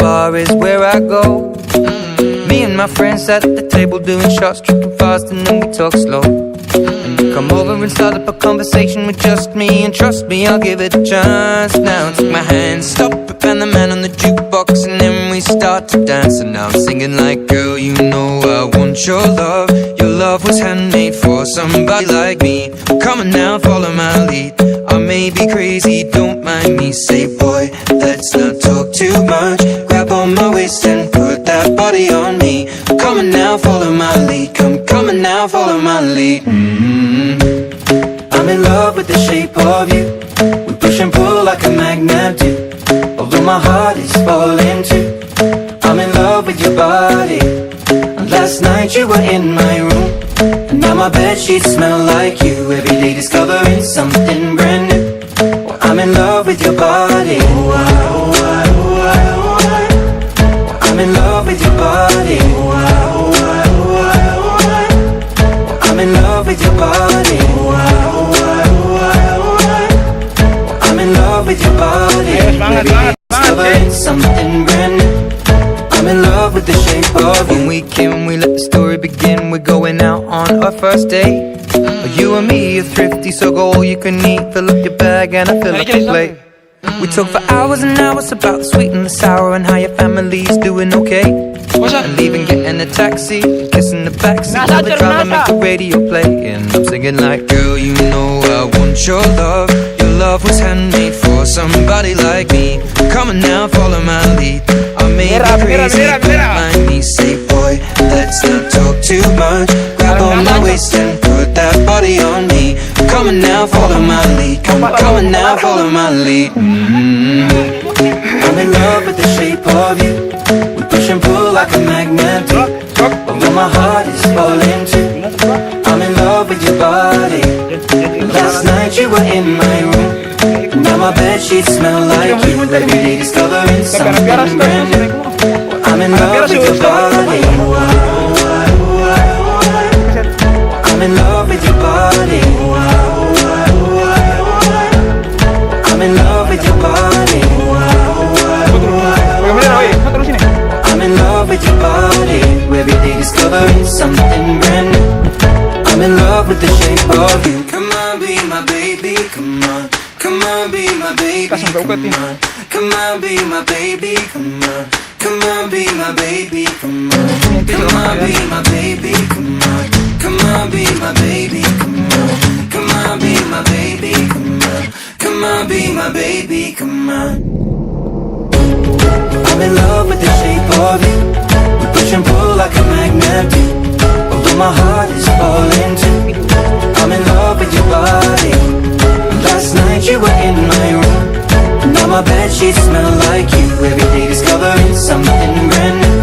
bar is where I go. Me and my friends sat at the table doing shots, tripping fast, and then we talk slow. And you come over and start up a conversation with just me, and trust me, I'll give it a chance. Now take my hand, stop it, and the man on the jukebox, and then we start to dance. And now I'm singing like, girl, you know I want your love. Your love was handmade for somebody like me. Come on now, follow my lead. I may be crazy, don't mind me. Say, boy, let's not talk too much. Grab on my waist and put that body on me. Come on now, follow my lead. Come on now, follow my lead. I'm in love with the shape of you. We push and pull like a magnet do. Although my heart is falling too. I'm in love with your body. Last night you were in my room, and now my bedsheets smell like you. Every day discovering something brand new. Well, I'm in love with your body. I'm in love with your body. I'm in love with your body. I'm in love with your body. Every day discovering something brand new. I'm in love with the shape of you. When we came, we let the story begin. We're going out on our first date. You and me are thrifty, so go all you can eat. Fill up your bag and I fill up the plate. We talk for hours and hours about the sweet and the sour, and how your family's doing okay. And leaving, getting a taxi, kissing the backseat, while the driver make the radio play. And I'm singing like, girl, you know I want your love. Your love was handmade for somebody like me. Come on now, follow my lead. I may be crazy, don't mind me. Say, boy, let's not talk too much. Grab on my waist and put that body on me. Come on now, follow my lead. Come on now, follow my lead. I'm in love with the shape of you. We push and pull like a magnet do. Although my heart is falling too. I'm in love with your body. Last night you were in my room, now my bedsheets smell like you. Every day discovering something brand new. I'm in love with your body. I'm in love with your body. I'm in love with your body. I'm in love with your body. Every day discovering something brand new. I'm in love with the shape of you. Come on, be my baby, come on. Come on, be my baby, come on. Come on, be my baby, come on. Come on, be my baby, come on. Come on, be my baby, come on. Come on, be my baby, come on. Come on, be my baby, come on. Come on, be my baby, come on. I'm in love with the shape of you. We push and pull like a magnet do. Although my heart is falling too. I'm in love with your body. Last night you were in my room, now my bedsheets smell like you. Every day discovering something brand new.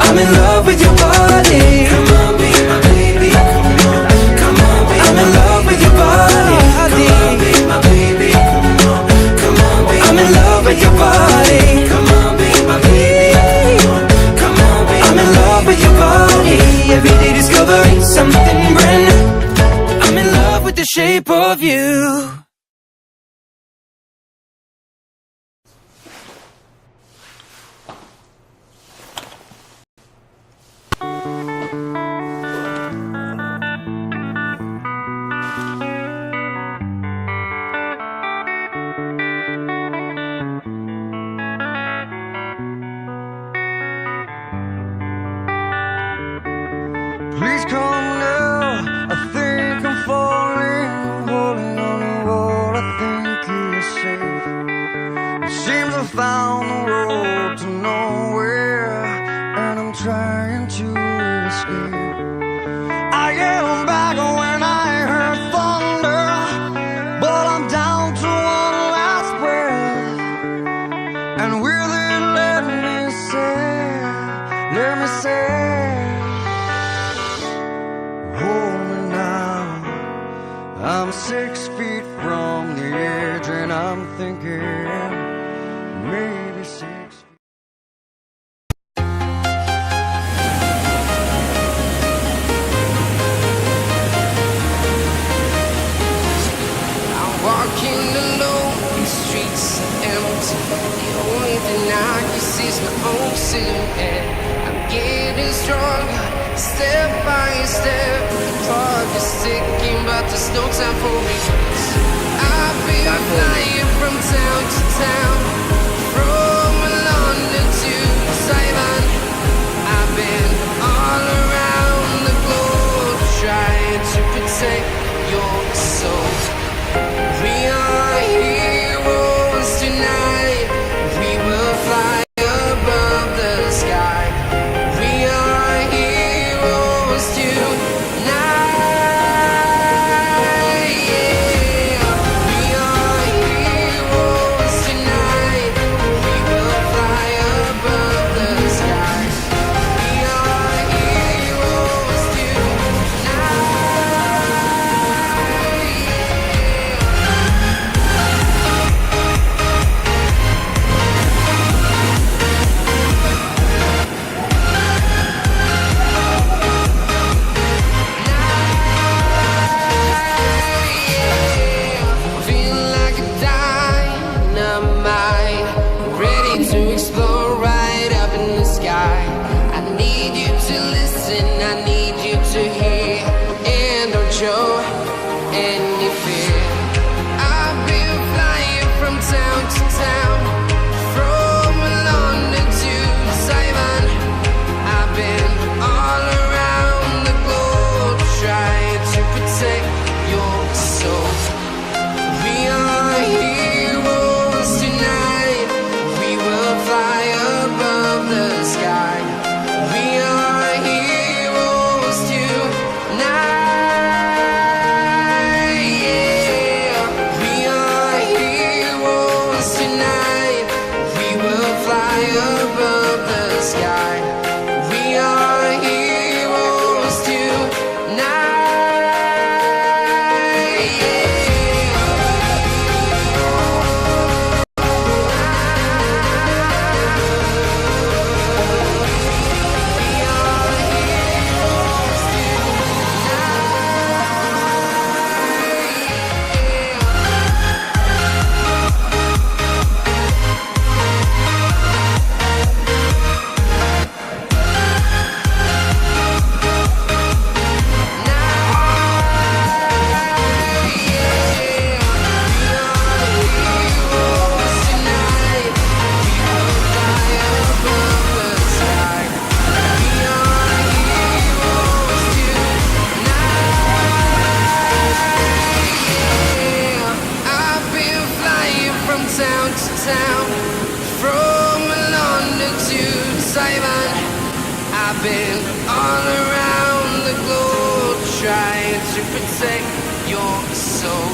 I'm in love with your body. Come on, be my baby, come on. Come on, be I'm in love with your body. Come on, be my baby, come on. Come on, be I'm in love with your body. Come on, be my baby, come on. Come on, be I'm in love with your body. Every day discovering something brand new. I'm in love with the shape of you. Please come now, I think I'm falling. Holding on to what I think is safe. It seems I found the road to nowhere, and I'm trying to escape. I am back when I heard thunder, but I'm down to one last breath. And with it, let me say, hold me now. I'm 6 feet from the edge, and I'm thinking maybe 6 feet. I'm walking alone, the streets are empty. The only thing I can see is my own soon, and I'm getting stronger, step by step. Clock is ticking, but there's no time for regrets. I've been flying from town to town, from London to Taiwan. I've been all around the globe, trying to protect your soul. We are heroes tonight. We will fly above the sky. We are heroes tonight. Yeah. We are heroes tonight. We will fly above the sky. We are heroes feel like a dynamite, ready to explode right up in the sky. I need you to listen, I need you to hear, and don't show any fear. I've been flying from town to town, from London to Taiwan. I've been all around the globe, trying to protect your soul. We are heroes tonight. We will fly above the sky. We are heroes tonight. Yeah. We are heroes tonight. We will fly above the sky. We are heroes tonight. I've been flying from town to town, from London to Taiwan. I've been all around the globe, trying to protect your soul.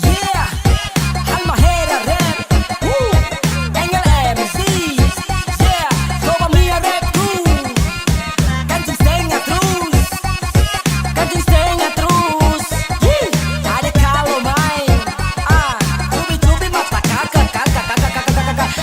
Yeah, Alma Hera Rap. Engel MC. Yeah, coba Mia Rap too. Kancing setengah terus. Kancing setengah terus. Ada kalau main. Cubi-cubi mata kakak.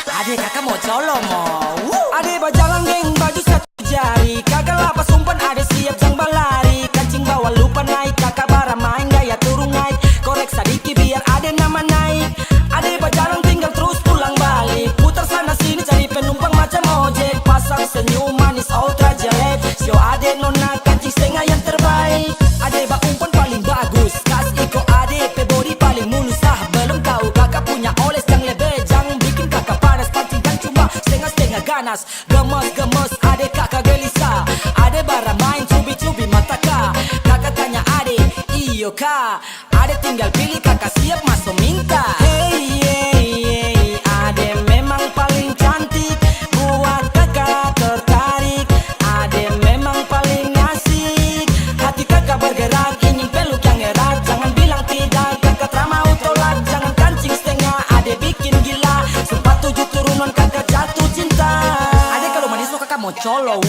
Ada kakak mau colong mau. Ada bajalang geng baju satu jari. Kakak lapas umpan ada siap jang balari. Kancing bawa lupa naik. Kakak bara main gaya turun naik. Korek sedikit biar ada nama naik. Ada bajalang tinggal terus pulang balik. Putar sana sini cari penumpang macam ojek. Pasang senyum manis ultra jelek. Sio ade nona kancing setengah yang terbaik. Ade bak umpan paling bagus. Kas iko ade pe body paling mulus. Belum tahu kakak punya oles yang lebih jang bikin kakak panas. Pancing kan cuma setengah-setengah ganas. Gemes-gemes ade kakak gelisah. Ade bara main cubi-cubi mata kak. Kakak tanya ade iyo kak. Ade tinggal pilih kakak siap masuk minta. Hey, ade memang paling cantik. Buat kakak tertarik. Ade memang paling asik. Hati kakak bergerak ingin peluk yang erat. Jangan bilang tidak kakak tak mau tolak. Jangan kancing setengah ade bikin gila. Sempat 7 turunan kakak jatuh cinta. Ade kalau manis lo kakak mau colo.